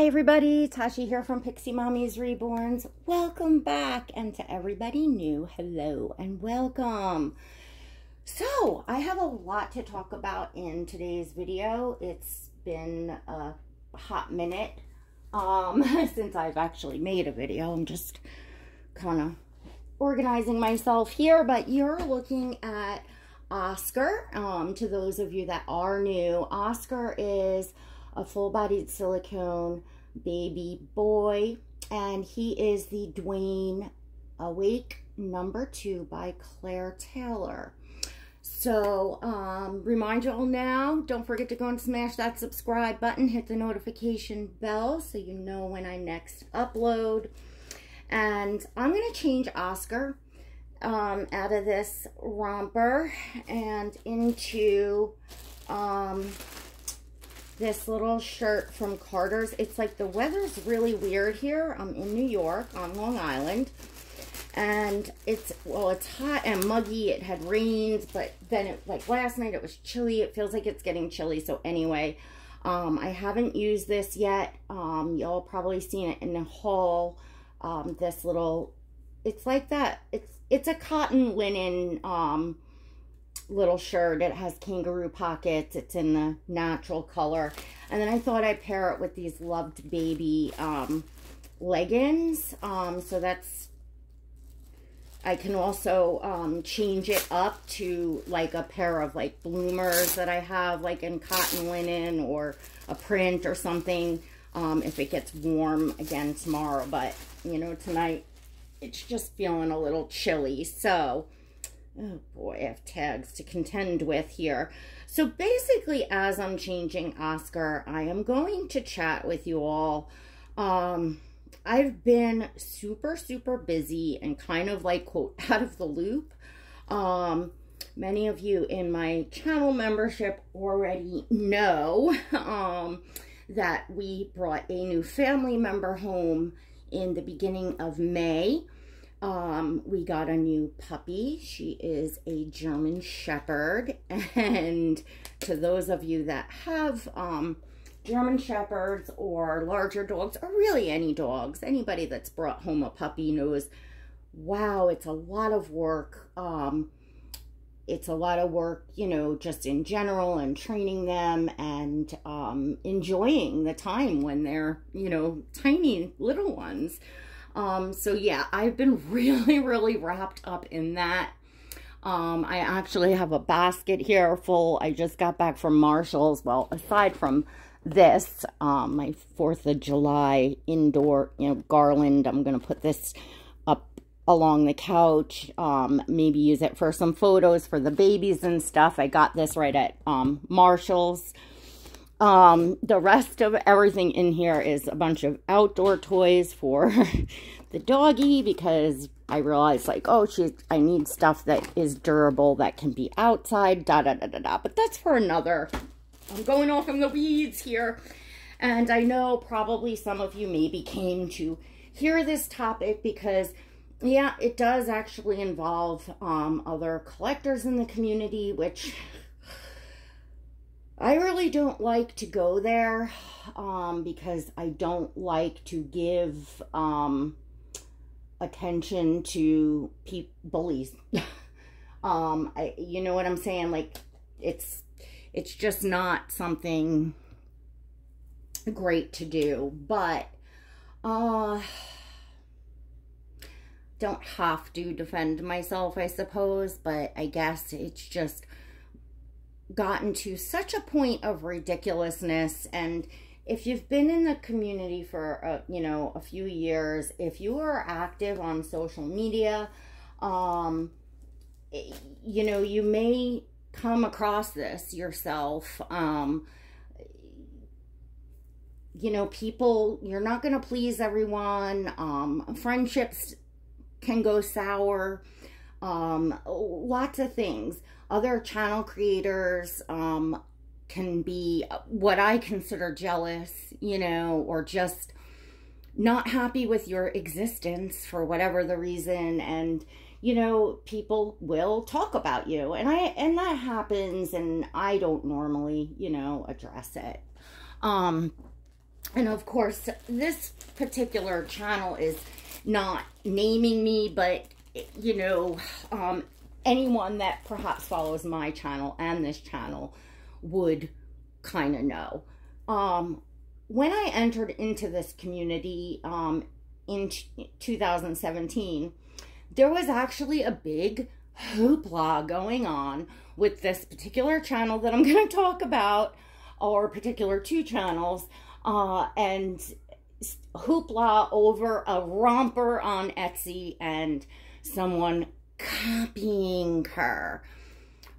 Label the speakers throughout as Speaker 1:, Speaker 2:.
Speaker 1: everybody, Tashi here from Pixie Mommy's Reborns. Welcome back, and to everybody new, hello and welcome. So, I have a lot to talk about in today's video. It's been a hot minute since I've actually made a video. I'm just kind of organizing myself here, but you're looking at Oscar. To those of you that are new, Oscar is a full-bodied silicone baby boy, and he is the Dwayne Awake #2 by Claire Taylor. So remind you all now, don't forget to go and smash that subscribe button, hit the notification bell so you know when I next upload. And I'm going to change Oscar out of this romper and into this little shirt from Carter's. It's like the weather's really weird here. I'm in New York on Long Island, and it's hot and muggy. It had rained, but then like last night it was chilly. It feels like it's getting chilly. So anyway, I haven't used this yet. Y'all probably seen it in the haul. This little, it's like that. It's a cotton linen little shirt. It has kangaroo pockets. It's in the natural color, and then I thought I'd pair it with these Loved Baby leggings. So that's, I can also change it up to like a pair of like bloomers that I have like in cotton linen or a print or something if it gets warm again tomorrow. But you know, tonight it's just feeling a little chilly. So oh boy, I have tags to contend with here. So basically, as I'm changing Oscar, I am going to chat with you all. I've been super busy and kind of like, quote, out of the loop. Many of you in my channel membership already know that we brought a new family member home in the beginning of May. We got a new puppy. She is a German Shepherd, and to those of you that have German Shepherds or larger dogs, or really any dogs, anybody that's brought home a puppy knows, wow, it's a lot of work. It's a lot of work, you know, just in general, and training them and enjoying the time when they're, you know, tiny little ones. So yeah, I've been really wrapped up in that. I actually have a basket here full. I just got back from Marshall's. Well, aside from this, my 4th of July indoor, you know, garland, I'm going to put this up along the couch, maybe use it for some photos for the babies and stuff. I got this right at Marshall's. The rest of everything in here is a bunch of outdoor toys for the doggy, because I realized like, oh, I need stuff that is durable, that can be outside, but that's for another. I'm going off in the weeds here. And I know probably some of you maybe came to hear this topic because, yeah, it does actually involve other collectors in the community, which I really don't like to go there because I don't like to give attention to bullies. You know what I'm saying? Like, it's just not something great to do, but don't have to defend myself, I suppose, but I guess it's just gotten to such a point of ridiculousness. And if you've been in the community for you know, a few years, if you are active on social media, you know, you may come across this yourself. You know, people, you're not going to please everyone. Friendships can go sour. Lots of things. Other channel creators can be what I consider jealous, you know, or just not happy with your existence for whatever the reason. And, you know, people will talk about you, and that happens, and I don't normally, you know, address it. And of course, this particular channel is not naming me, but, you know, anyone that perhaps follows my channel and this channel would kind of know. When I entered into this community in 2017, there was actually a big hoopla going on with this particular channel that I'm going to talk about, or particular two channels, and hoopla over a romper on Etsy and someone copying her.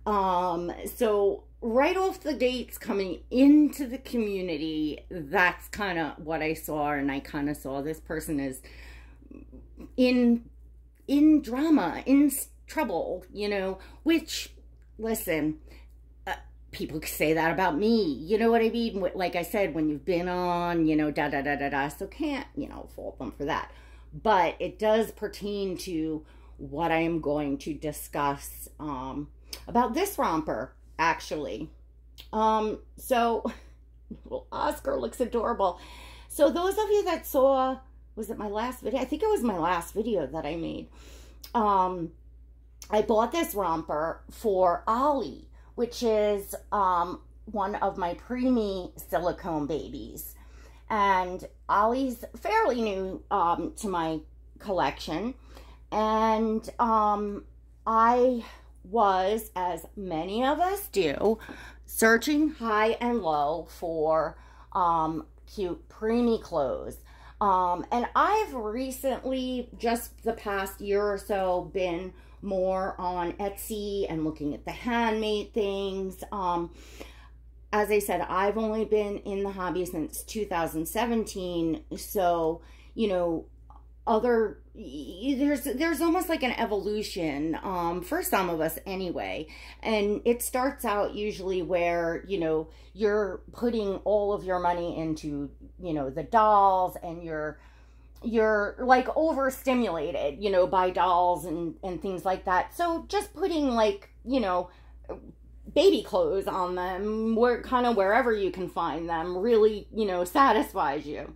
Speaker 1: So right off the gates coming into the community, that's kind of what I saw, and I kind of saw this person is in drama, in trouble, you know, which, listen, people say that about me, you know what I mean? Like I said, when you've been on, you know, so can't, you know, fault them for that. But it does pertain to what I am going to discuss about this romper, actually. So, well, Oscar looks adorable. So those of you that saw, was it my last video? I think it was my last video that I made. I bought this romper for Ollie, which is one of my preemie silicone babies. And Ollie's fairly new to my collection. And I was, as many of us do, searching high and low for cute preemie clothes. And I've recently, just the past year or so, been more on Etsy and looking at the handmade things. As I said, I've only been in the hobby since 2017, so, you know, there's almost like an evolution for some of us anyway, and it starts out usually where, you know, you're putting all of your money into, you know, the dolls, and you're like overstimulated, you know, by dolls and things like that. So just putting, like, you know, baby clothes on them, kind of wherever you can find them, really, you know, satisfies you.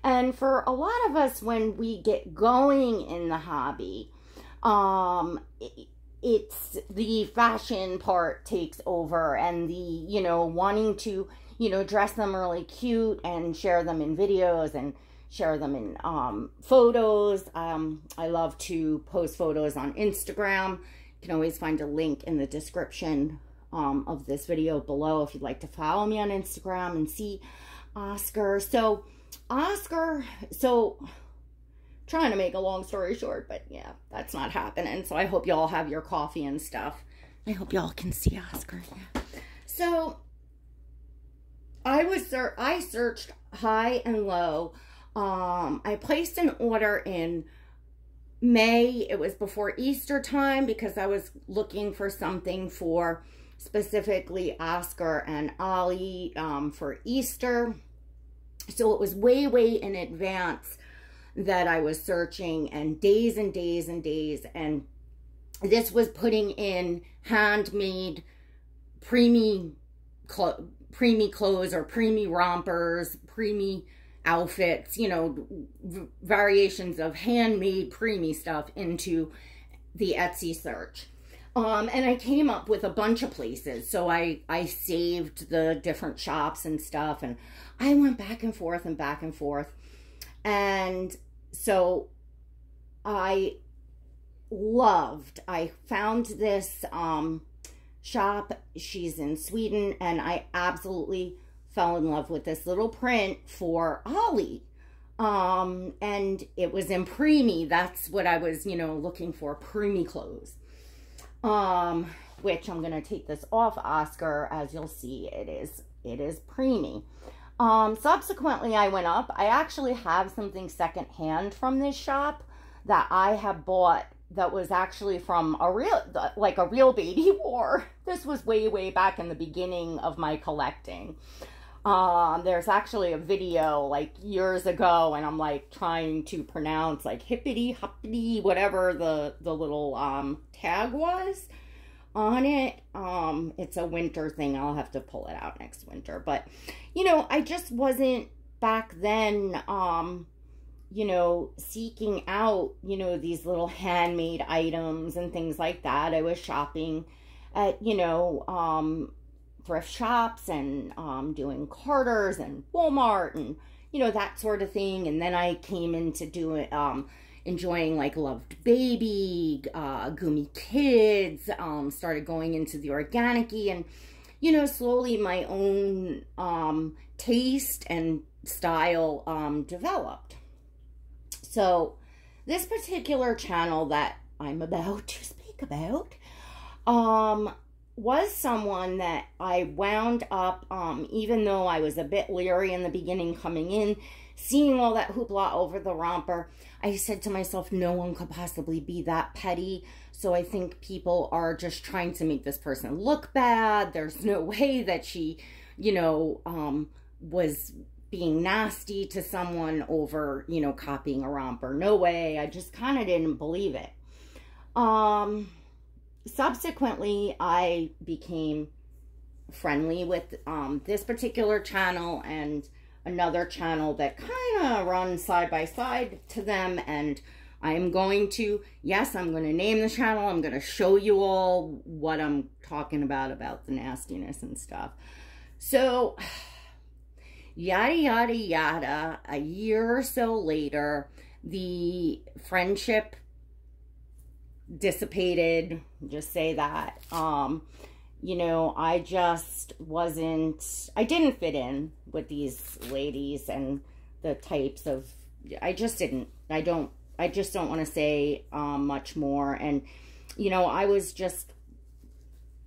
Speaker 1: And for a lot of us, when we get going in the hobby, it's the fashion part takes over, and the, you know, wanting to, you know, dress them really cute and share them in videos and share them in photos. I love to post photos on Instagram. You can always find a link in the description of this video below if you'd like to follow me on Instagram and see Oscar. So trying to make a long story short, but yeah, that's not happening. So I hope y'all have your coffee and stuff. I hope y'all can see Oscar. Yeah. So I searched high and low. I placed an order in May. It was before Easter time, because I was looking for something for specifically Oscar and Ollie for Easter. So it was way, way in advance that I was searching, and days and days and days. And this was putting in handmade preemie clothes, or preemie rompers, preemie outfits, you know, variations of handmade preemie stuff into the Etsy search. And I came up with a bunch of places. So I saved the different shops and stuff, and I went back and forth and back and forth. And so I found this shop. She's in Sweden, and I absolutely fell in love with this little print for Ollie. And it was in preemie. That's what I was, you know, looking for, preemie clothes. Which I'm going to take this off Oscar. As you'll see, it is preemie. Subsequently, I went up. I actually have something secondhand from this shop that I have bought that was actually from a real baby wore. This was way, way back in the beginning of my collecting. There's actually a video like years ago, and I'm like trying to pronounce like hippity hoppity, whatever the little tag was on it. It's a winter thing. I'll have to pull it out next winter. But, you know, I just wasn't back then, you know, seeking out, you know, these little handmade items and things like that. I was shopping at, you know, thrift shops and doing Carter's and Walmart and, you know, that sort of thing. And then I came into doing, enjoying like Loved Baby, Gumi Kids, started going into the organic-y, and, you know, slowly my own taste and style developed. So this particular channel that I'm about to speak about was someone that I wound up, even though I was a bit leery in the beginning coming in, seeing all that hoopla over the romper, I said to myself, no one could possibly be that petty. So I think people are just trying to make this person look bad. There's no way that she, you know, was being nasty to someone over, you know, copying a romper. No way. I just kind of didn't believe it. Subsequently, I became friendly with this particular channel and another channel that kind of runs side by side to them, and I'm going to, yes, I'm going to name the channel. I'm going to show you all what I'm talking about the nastiness and stuff. So, yada, yada, yada, a year or so later, the friendship dissipated, just say that. You know, I just wasn't, I didn't fit in with these ladies and the types of, I just didn't, I just don't want to say much more. And, you know, I was just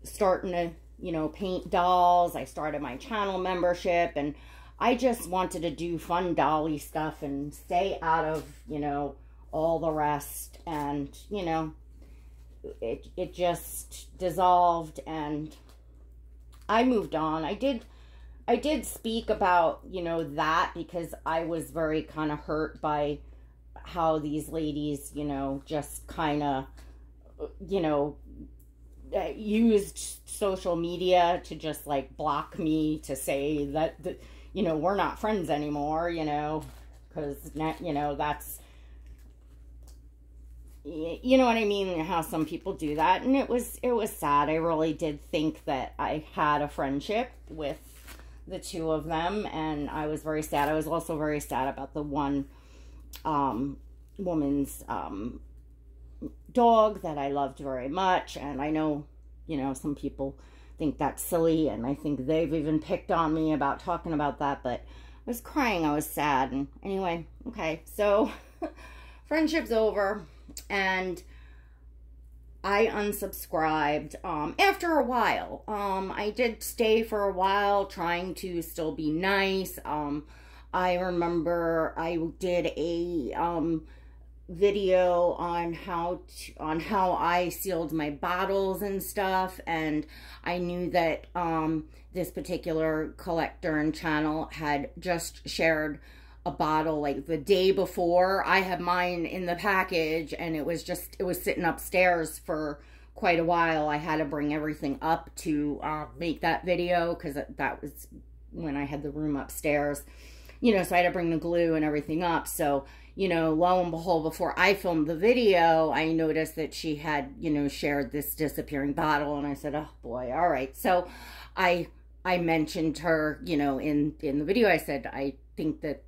Speaker 1: starting to, you know, paint dolls. I started my channel membership, and I just wanted to do fun dolly stuff and stay out of, you know, all the rest. And, you know, it just dissolved, and I moved on. I did speak about, you know, that because I was very kind of hurt by how these ladies, you know, just kind of, you know, used social media to just like block me, to say that, you know, we're not friends anymore, you know, because, you know, that's, you know what I mean, how some people do that. And it was sad. I really did think that I had a friendship with the two of them, and I was very sad. I was also very sad about the one woman's dog that I loved very much. And I know, you know, some people think that's silly, and I think they've even picked on me about talking about that, but I was crying. I was sad. And anyway, okay, so friendship's over. And I unsubscribed after a while. I did stay for a while trying to still be nice. I remember I did a video on how I sealed my bottles and stuff, and I knew that this particular collector and channel had just shared a bottle like the day before. I had mine in the package, and it was sitting upstairs for quite a while. I had to bring everything up to make that video, because that was when I had the room upstairs, you know, so I had to bring the glue and everything up. So, you know, lo and behold, before I filmed the video, I noticed that she had, you know, shared this disappearing bottle, and I said, oh boy, all right. So I mentioned her, you know, in the video. I said, I think that,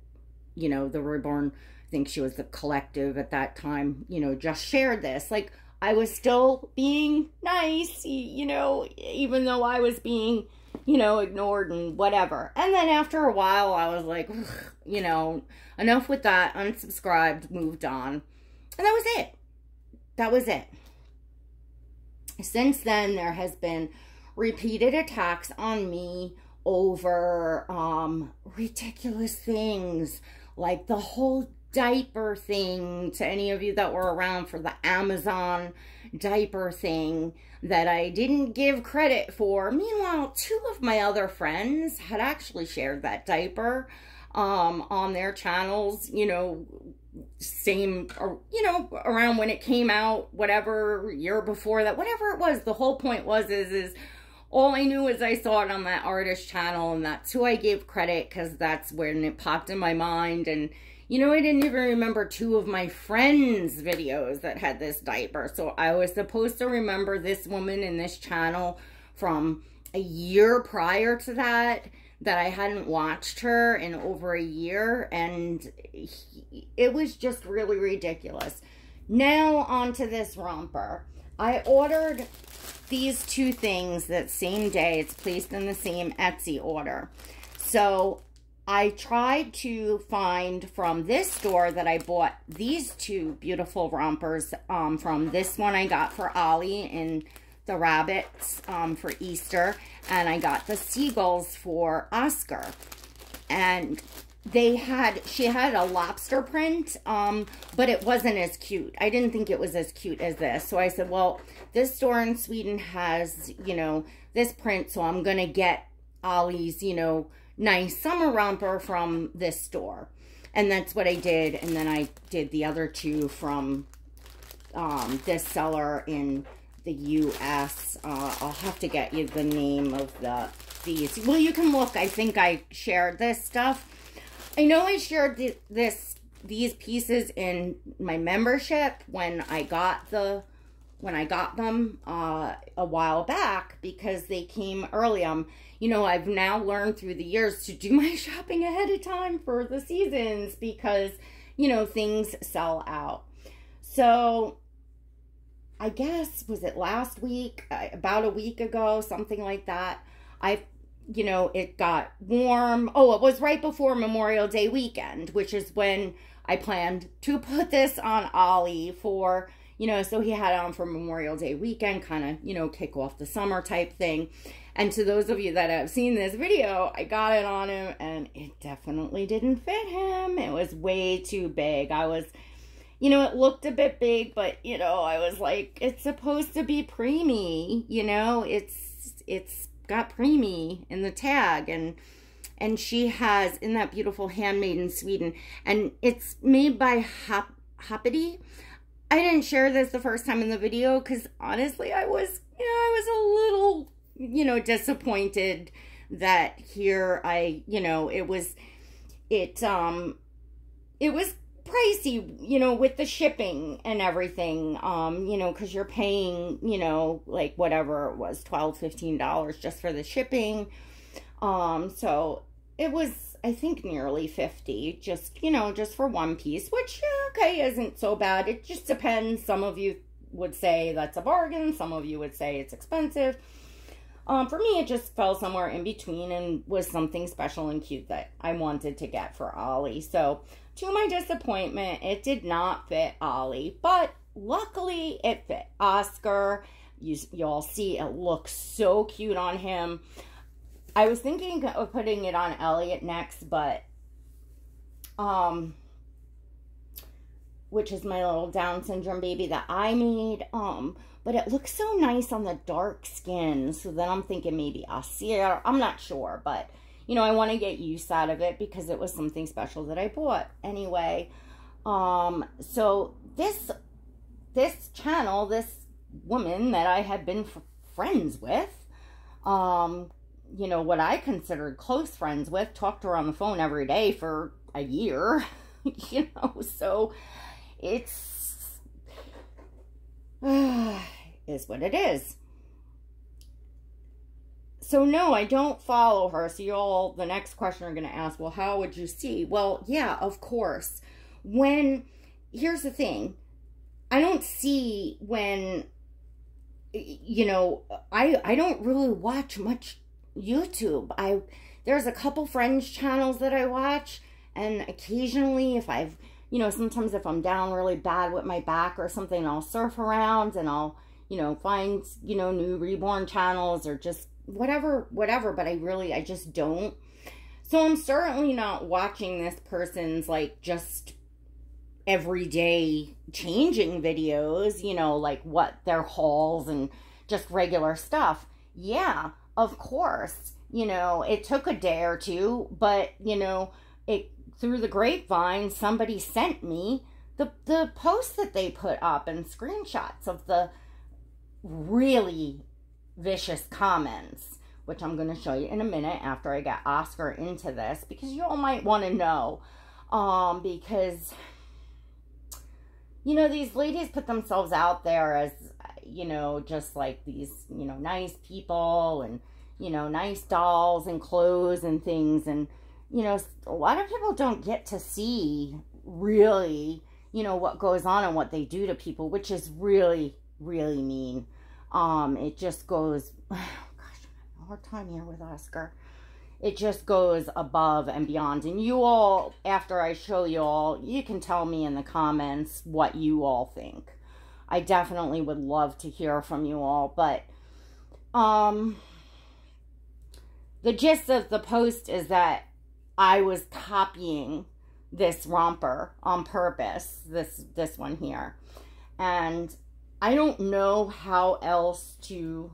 Speaker 1: you know, the REBORN, I think she was the collective at that time, you know, just shared this. Like, I was still being nice, you know, even though I was being, you know, ignored and whatever. And then after a while, I was like, you know, enough with that, unsubscribed, moved on. And that was it. That was it. Since then, there has been repeated attacks on me over ridiculous things, like the whole diaper thing. To any of you that were around for the Amazon diaper thing that I didn't give credit for. Meanwhile, two of my other friends had actually shared that diaper on their channels, you know, same, or, you know, around when it came out, whatever, year before that, whatever it was. The whole point was, is all I knew is I saw it on that artist channel, and that's who I gave credit, because that's when it popped in my mind. And, you know, I didn't even remember 2 of my friends' videos that had this diaper. So I was supposed to remember this woman in this channel from a year prior to that I hadn't watched her in over a year, and it was just really ridiculous. Now on to this romper. I ordered these 2 things that same day. It's placed in the same Etsy order. So I tried to find from this store that I bought these 2 beautiful rompers from. This one I got for Ollie in the rabbits for Easter, and I got the seagulls for Oscar. And she had a lobster print, but it wasn't as cute. I didn't think it was as cute as this. So I said, well, this store in Sweden has, you know, this print, so I'm gonna get Ollie's, you know, nice summer romper from this store. And that's what I did. And then I did the other 2 from this seller in the U.S. I'll have to get you the name of these. Well, you can look. I think I shared this stuff. I know I shared these pieces in my membership when I got them a while back, because they came early. You know, I've now learned through the years to do my shopping ahead of time for the seasons, because, you know, things sell out. So I guess, was it last week, about a week ago, something like that, you know, it got warm. Oh, it was right before Memorial Day weekend, which is when I planned to put this on Ollie for, you know, so he had it on for Memorial Day weekend, kind of, you know, kick off the summer type thing. And to those of you that have seen this video, I got it on him, and it definitely didn't fit him. It was way too big. You know, it looked a bit big, but, you know, I was like, it's supposed to be preemie, you know, it's got preemie in the tag, and she has, in that beautiful handmade in Sweden, and it's made by Hoppity. I didn't share this the first time in the video, because honestly, I was a little, you know, disappointed that here you know, it was pricey, you know, with the shipping and everything, you know, because you're paying, you know, like whatever it was, $12, $15 just for the shipping. So it was, I think, nearly $50, just, you know, just for one piece, which, okay, isn't so bad. It just depends. Some of you would say that's a bargain. Some of you would say it's expensive. For me, it just fell somewhere in between and was something special and cute that I wanted to get for Ollie. So, to my disappointment, it did not fit Ollie, but luckily it fit Oscar. You'll see it looks so cute on him. I was thinking of putting it on Elliot next, but, which is my little Down syndrome baby that I made, but it looks so nice on the dark skin, so then I'm thinking maybe I'll see it. I'm not sure, but, you know, I want to get use out of it because it was something special that I bought. Anyway, so this channel, this woman that I had been friends with, you know, what I considered close friends with, talked to her on the phone every day for a year, you know, so it's, is what it is. So no, I don't follow her. So y'all, the next question are going to ask, well, how would you see? Well, yeah, of course. Here's the thing. I don't see when, you know, I don't really watch much YouTube. There's a couple friends channels that I watch, and occasionally if I've, you know, sometimes if I'm down really bad with my back or something, I'll surf around and I'll, you know, find, you know, new Reborn channels or just whatever, but I just don't. So I'm certainly not watching this person's, like, just everyday changing videos, you know, like what their hauls and just regular stuff. Yeah, of course, you know, it took a day or two, but, you know, through the grapevine, somebody sent me the posts that they put up and screenshots of the really vicious comments, which I'm going to show you in a minute after I get Oscar into this, because you all might want to know, because, you know, these ladies put themselves out there as, you know, just like these, you know, nice people and, you know, nice dolls and clothes and things. And, you know, a lot of people don't get to see really, you know, what goes on and what they do to people, which is really, really mean. It just goes, oh gosh, I'm having a hard time here with Oscar. It just goes above and beyond. And you all, after I show you all, you can tell me in the comments what you all think. I definitely would love to hear from you all. But the gist of the post is that I was copying this romper on purpose, this one here. And I don't know how else to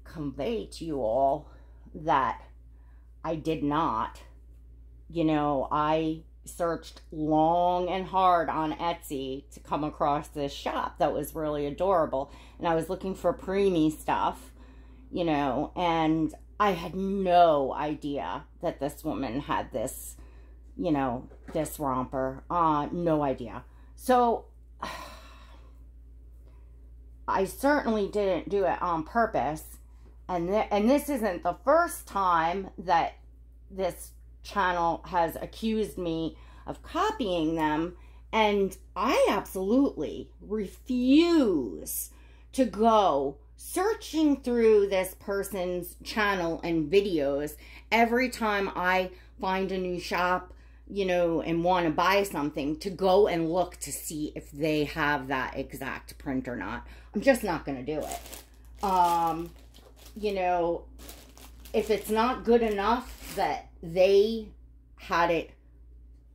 Speaker 1: convey to you all that I did not. You know, I searched long and hard on Etsy to come across this shop that was really adorable. And I was looking for preemie stuff, you know, and I had no idea that this woman had this, you know, this romper. No idea. So I certainly didn't do it on purpose. And this isn't the first time that this channel has accused me of copying them. And I absolutely refuse to go searching through this person's channel and videos every time I find a new shop, you know, and want to buy something, to go and look to see if they have that exact print or not. I'm just not going to do it. You know, if it's not good enough that they had it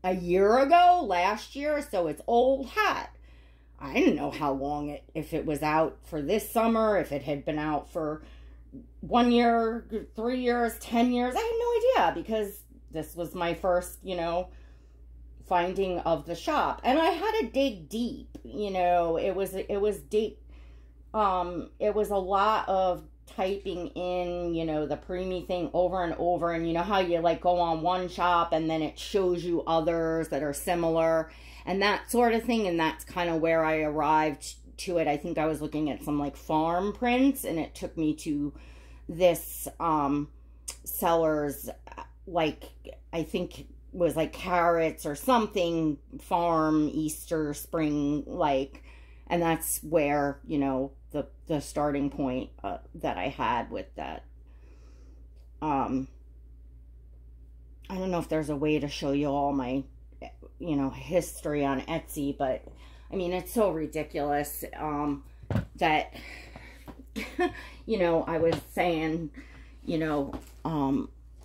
Speaker 1: a year ago, last year, so it's old hat. I didn't know how long if it was out for this summer, if it had been out for 1 year, 3 years, 10 years. I had no idea, because this was my first, you know, finding of the shop. And I had to dig deep, you know, it was deep. It was a lot of typing in, you know, the preemie thing over and over. And you know how you like go on one shop and then it shows you others that are similar and that sort of thing. And that's kind of where I arrived to it. I think I was looking at some like farm prints, and it took me to this seller's, like, I think was like carrots or something, farm, Easter, spring, like, and that's where, you know, the starting point that I had with that. I don't know if there's a way to show you all my, you know, history on Etsy, but I mean, it's so ridiculous that, you know, I was saying, you know,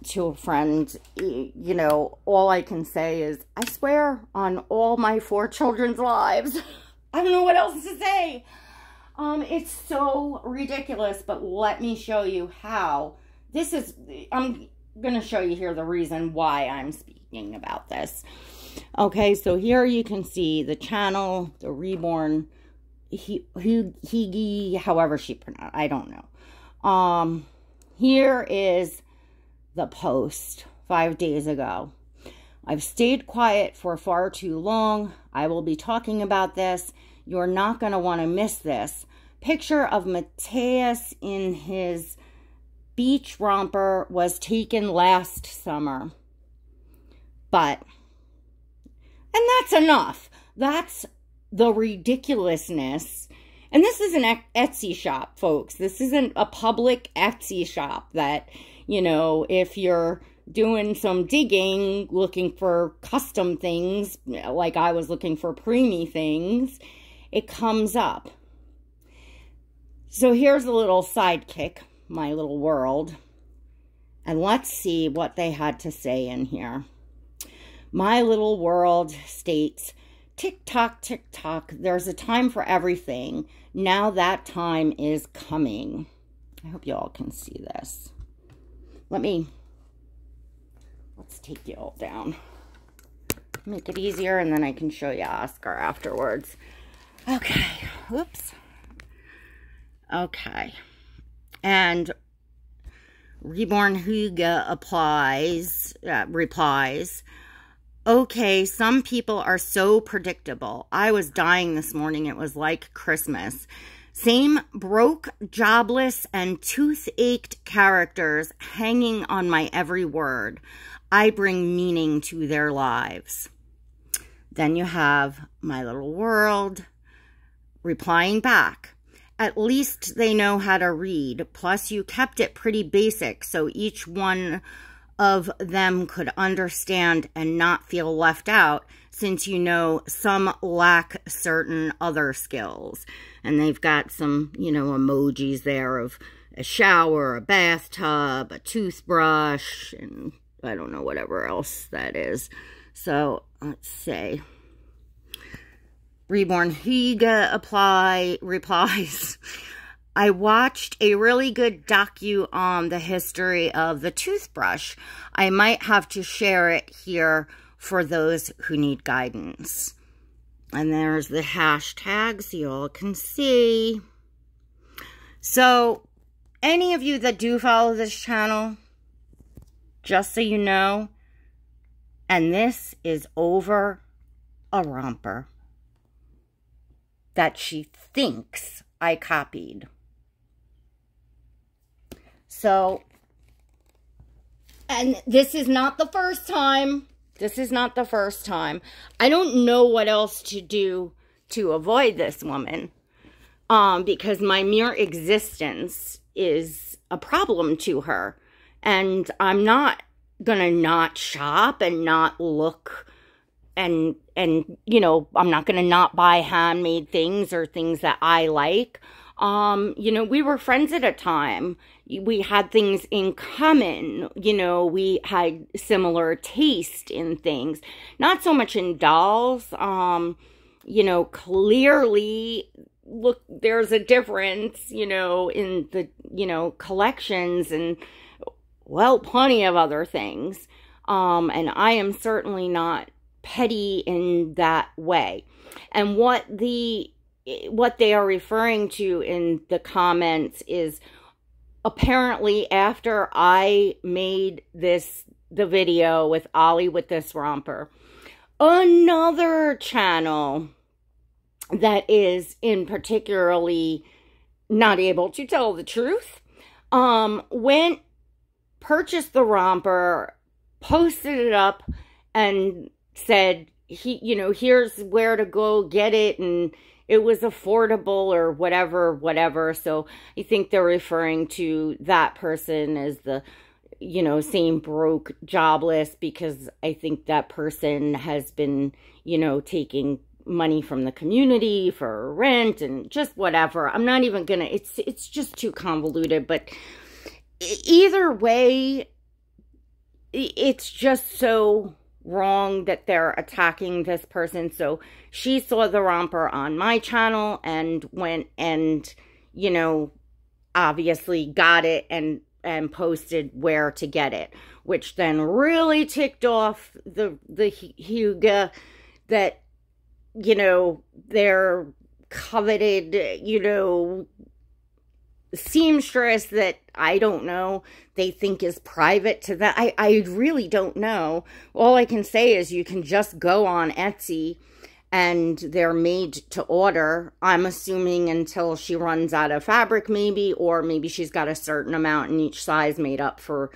Speaker 1: to a friend, you know, all I can say is, I swear on all my 4 children's lives. I don't know what else to say. It's so ridiculous, but let me show you how. This is, I'm going to show you here the reason why I'm speaking about this. Okay, so here you can see the channel, the Reborn, Higi, however she pronounced, I don't know. Here is the post 5 days ago. I've stayed quiet for far too long. I will be talking about this. You're not going to want to miss this. Picture of Mateus in his beach romper was taken last summer. But, and that's enough. That's the ridiculousness. And this is an Etsy shop, folks. This isn't a public Etsy shop that, you know, if you're doing some digging, looking for custom things, like I was looking for preemie things, it comes up. So here's a little sidekick, my little world. And let's see what they had to say in here. My little world states, tick-tock, tick-tock, there's a time for everything. Now that time is coming. I hope you all can see this. Let's take you all down. Make it easier, and then I can show you Oscar afterwards. Okay, oops. Okay. And Reborn Huga replies, okay, some people are so predictable. I was dying this morning. It was like Christmas. Same broke, jobless, and toothed characters hanging on my every word. I bring meaning to their lives. Then you have My Little World replying back. At least they know how to read. Plus, you kept it pretty basic so each one of them could understand and not feel left out, since you know some lack certain other skills. And they've got some, you know, emojis there of a shower, a bathtub, a toothbrush, and I don't know, whatever else that is. So, let's see. Reborn Higa replies, I watched a really good docu on the history of the toothbrush. I might have to share it here for those who need guidance. And there's the hashtags you all can see. So, any of you that do follow this channel, just so you know, and this is over a romper that she thinks I copied. So, and this is not the first time. This is not the first time. I don't know what else to do to avoid this woman. Because my mere existence is a problem to her. And I'm not gonna not shop and not look and you know, I'm not gonna not buy handmade things or things that I like. You know, we were friends at a time. We had things in common. You know, we had similar taste in things. Not so much in dolls. You know, clearly, look, there's a difference, you know, in the, you know, collections and, well, plenty of other things. And I am certainly not petty in that way. And what they are referring to in the comments is apparently after I made the video with Ollie with this romper, another channel that is in particularly not able to tell the truth, purchased the romper, posted it up, and said, you know, here's where to go get it, and it was affordable or whatever. So I think they're referring to that person as the, you know, same broke, jobless, because I think that person has been, you know, taking money from the community for rent and just whatever. I'm not even gonna, it's just too convoluted, but either way, it's just so wrong that they're attacking this person. So she saw the romper on my channel and went and, you know, obviously got it and posted where to get it, which then really ticked off the Huga that, you know, their coveted, you know, seamstress that I don't know, they think is private to that. I really don't know. All I can say is you can just go on Etsy and they're made to order. I'm assuming until she runs out of fabric maybe, or maybe she's got a certain amount in each size made up for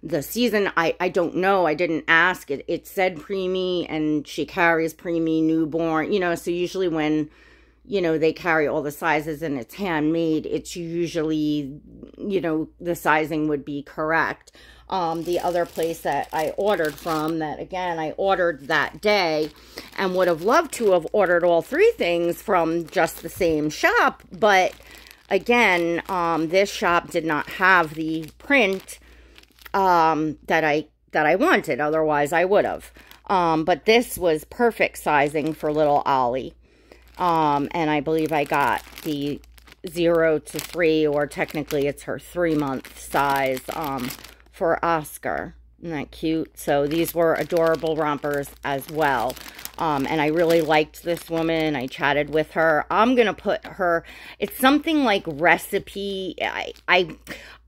Speaker 1: the season. I don't know. I didn't ask. It said preemie and she carries preemie, newborn, you know, so usually when, you know, they carry all the sizes and it's handmade, it's usually, you know, the sizing would be correct. The other place that I ordered from, that again, I ordered that day and would have loved to have ordered all three things from just the same shop. But again, this shop did not have the print, that I wanted. Otherwise I would have. But this was perfect sizing for little Ollie. And I believe I got the 0 to 3, or technically it's her 3-month size, for Oscar. Isn't that cute? So these were adorable rompers as well. And I really liked this woman. I chatted with her. I'm going to put her, it's something like recipe.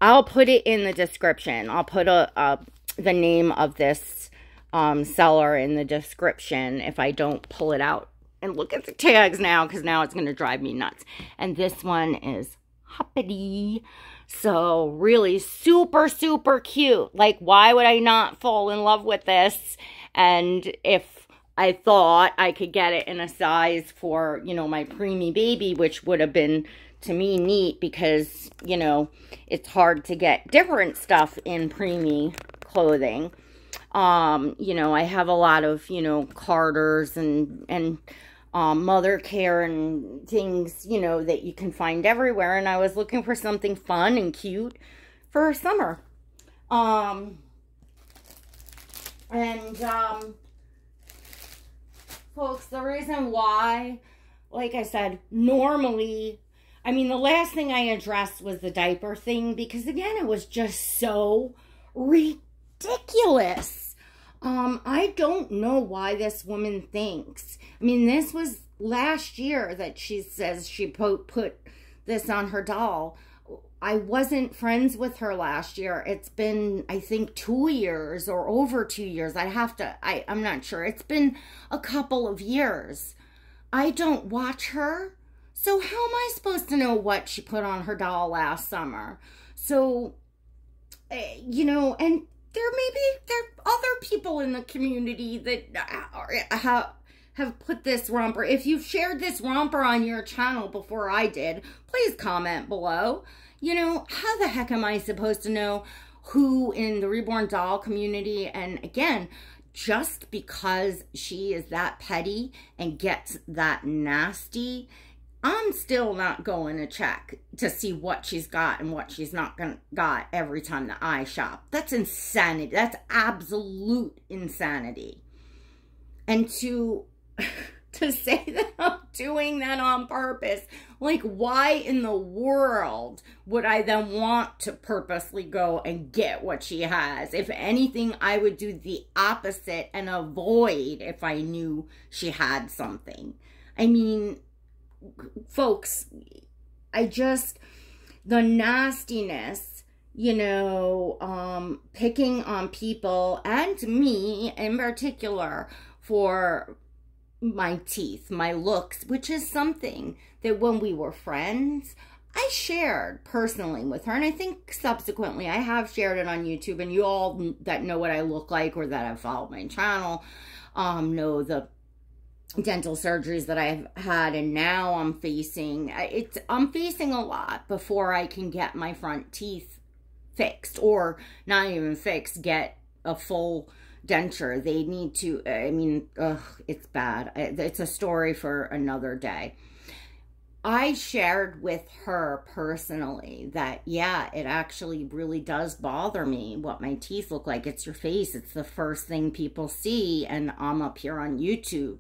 Speaker 1: I'll put it in the description. I'll put the name of this seller in the description if I don't pull it out and look at the tags now, because now it's going to drive me nuts. And this one is Hoppity. So really super, super cute. Like, why would I not fall in love with this? And if I thought I could get it in a size for, you know, my preemie baby, which would have been, to me, neat, because, you know, it's hard to get different stuff in preemie clothing. You know, I have a lot of, you know, Carters and mother care and things, you know, that you can find everywhere. And I was looking for something fun and cute for summer. Folks, the reason why, like I said, normally, I mean, the last thing I addressed was the diaper thing, because again, it was just so ridiculous. I don't know why this woman thinks. I mean, this was last year that she says she put this on her doll. I wasn't friends with her last year. It's been, I think, 2 years or over 2 years. I'm not sure. It's been a couple of years. I don't watch her. So how am I supposed to know what she put on her doll last summer? So, you know, and there are other people in the community that have put this romper. If you've shared this romper on your channel before I did, please comment below. You know, how the heck am I supposed to know who in the Reborn doll community? And again, just because she is that petty and gets that nasty, I'm still not going to check to see what she's got and what she's not got every time that I shop. That's insanity. That's absolute insanity. And to say that I'm doing that on purpose, like, why in the world would I then want to purposely go and get what she has? If anything, I would do the opposite and avoid if I knew she had something. I mean, folks, the nastiness, you know, picking on people and me in particular for my teeth, my looks, which is something that when we were friends, I shared personally with her. And I think subsequently I have shared it on YouTube, and you all that know what I look like or that have followed my channel know the dental surgeries that I've had, and now I'm facing a lot before I can get my front teeth fixed, or not even fixed, get a full denture. They need to, I mean, it's bad. It's a story for another day. I shared with her personally that, yeah, it actually really does bother me what my teeth look like. It's your face. It's the first thing people see, and I'm up here on YouTube.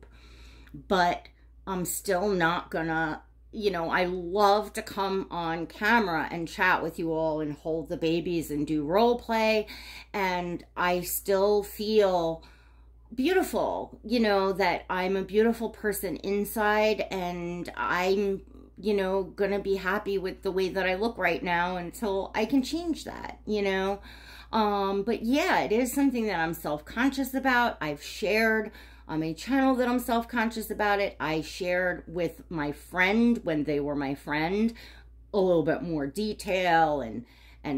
Speaker 1: But I'm still not gonna, you know, I love to come on camera and chat with you all and hold the babies and do role play. And I still feel beautiful, you know, that I'm a beautiful person inside, and I'm, you know, gonna be happy with the way that I look right now until I can change that, you know. But yeah, it is something that I'm self-conscious about. I've shared on my channel that I'm self-conscious about it. I shared with my friend, when they were my friend, a little bit more detail and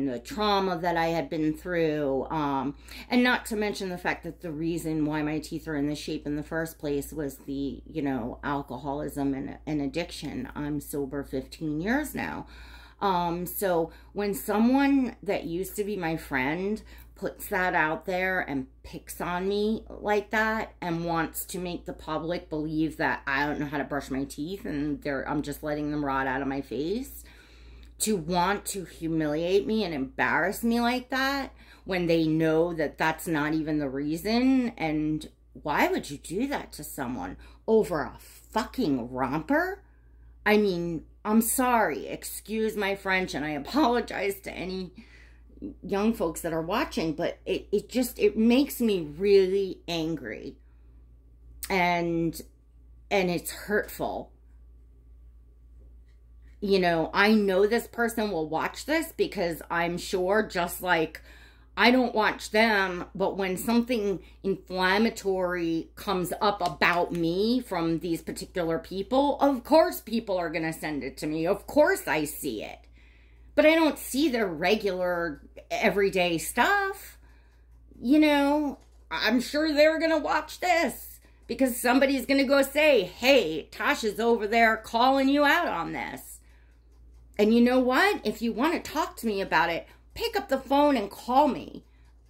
Speaker 1: the trauma that I had been through. And not to mention the fact that the reason why my teeth are in this shape in the first place was the, you know, alcoholism and addiction. I'm sober 15 years now. So when someone that used to be my friend puts that out there and picks on me like that and wants to make the public believe that I don't know how to brush my teeth and I'm just letting them rot out of my face, to want to humiliate me and embarrass me like that when they know that that's not even the reason. And why would you do that to someone over a fucking romper? I mean, I'm sorry, excuse my French, and I apologize to any young folks that are watching, but it makes me really angry. and it's hurtful. You know, I know this person will watch this because I'm sure, just like I don't watch them, but when something inflammatory comes up about me from these particular people, of course people are going to send it to me. Of course I see it. But I don't see their regular, everyday stuff. You know, I'm sure they're going to watch this because somebody's going to go say, hey, Tasha's over there calling you out on this. And you know what? If you want to talk to me about it, pick up the phone and call me.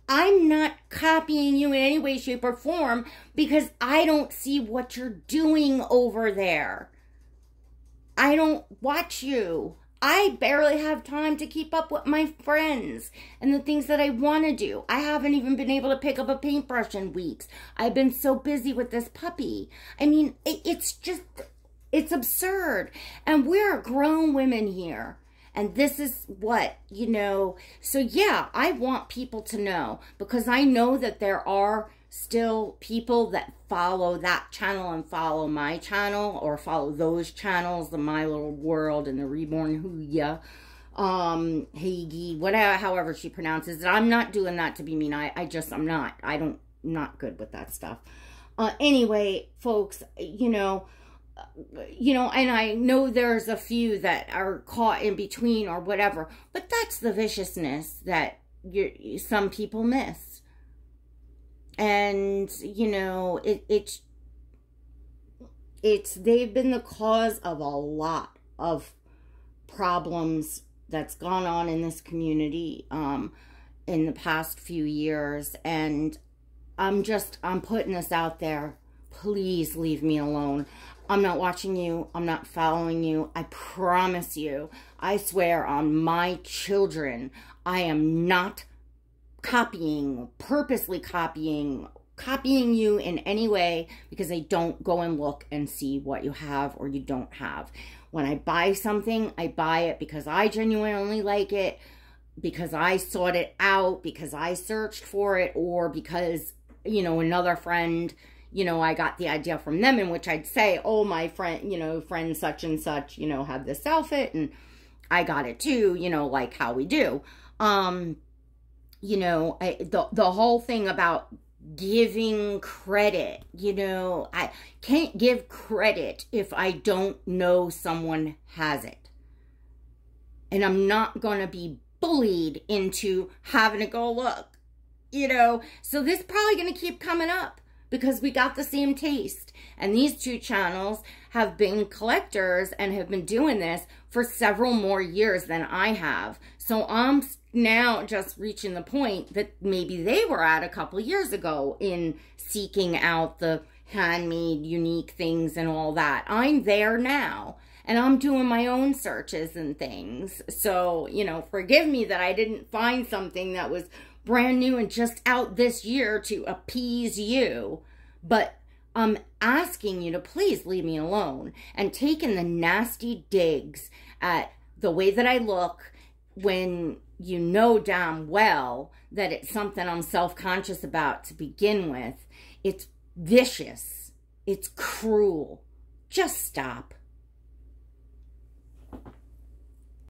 Speaker 1: I'm not copying you in any way, shape, or form because I don't see what you're doing over there. I don't watch you. I barely have time to keep up with my friends and the things that I want to do. I haven't even been able to pick up a paintbrush in weeks. I've been so busy with this puppy. I mean, it's absurd. And we're grown women here. And this is what, you know, so yeah, I want people to know, because I know that there are still people that follow that channel and follow my channel, or follow those channels, the My Little World and the Reborn Huya, Hagi, whatever, however she pronounces it. I'm not doing that to be mean. I'm not good with that stuff. Anyway, folks, you know, and I know there's a few that are caught in between or whatever, but that's the viciousness that some people miss. And, you know, they've been the cause of a lot of problems that's gone on in this community, in the past few years. And I'm putting this out there. Please leave me alone. I'm not watching you. I'm not following you. I promise you. I swear on my children, I am not purposely copying you in any way, because I don't go and look and see what you have or you don't have. When I buy something, I buy it because I genuinely like it, because I sought it out, because I searched for it, or because, you know, another friend, you know, I got the idea from them, in which I'd say, oh, my friend, you know, friend such and such, you know, had this outfit and I got it too, you know, like how we do. You know, the whole thing about giving credit, you know, I can't give credit if I don't know someone has it. And I'm not going to be bullied into having to go look, you know. So this is probably going to keep coming up, because we got the same taste. And these two channels have been collectors and have been doing this for several more years than I have. So I'm now just reaching the point that maybe they were at a couple of years ago in seeking out the handmade, unique things and all that. I'm there now, and I'm doing my own searches and things. So, you know, forgive me that I didn't find something that was brand new and just out this year to appease you, but I'm asking you to please leave me alone, and taking the nasty digs at the way that I look, when you know damn well that it's something I'm self-conscious about to begin with. It's vicious. It's cruel. Just stop.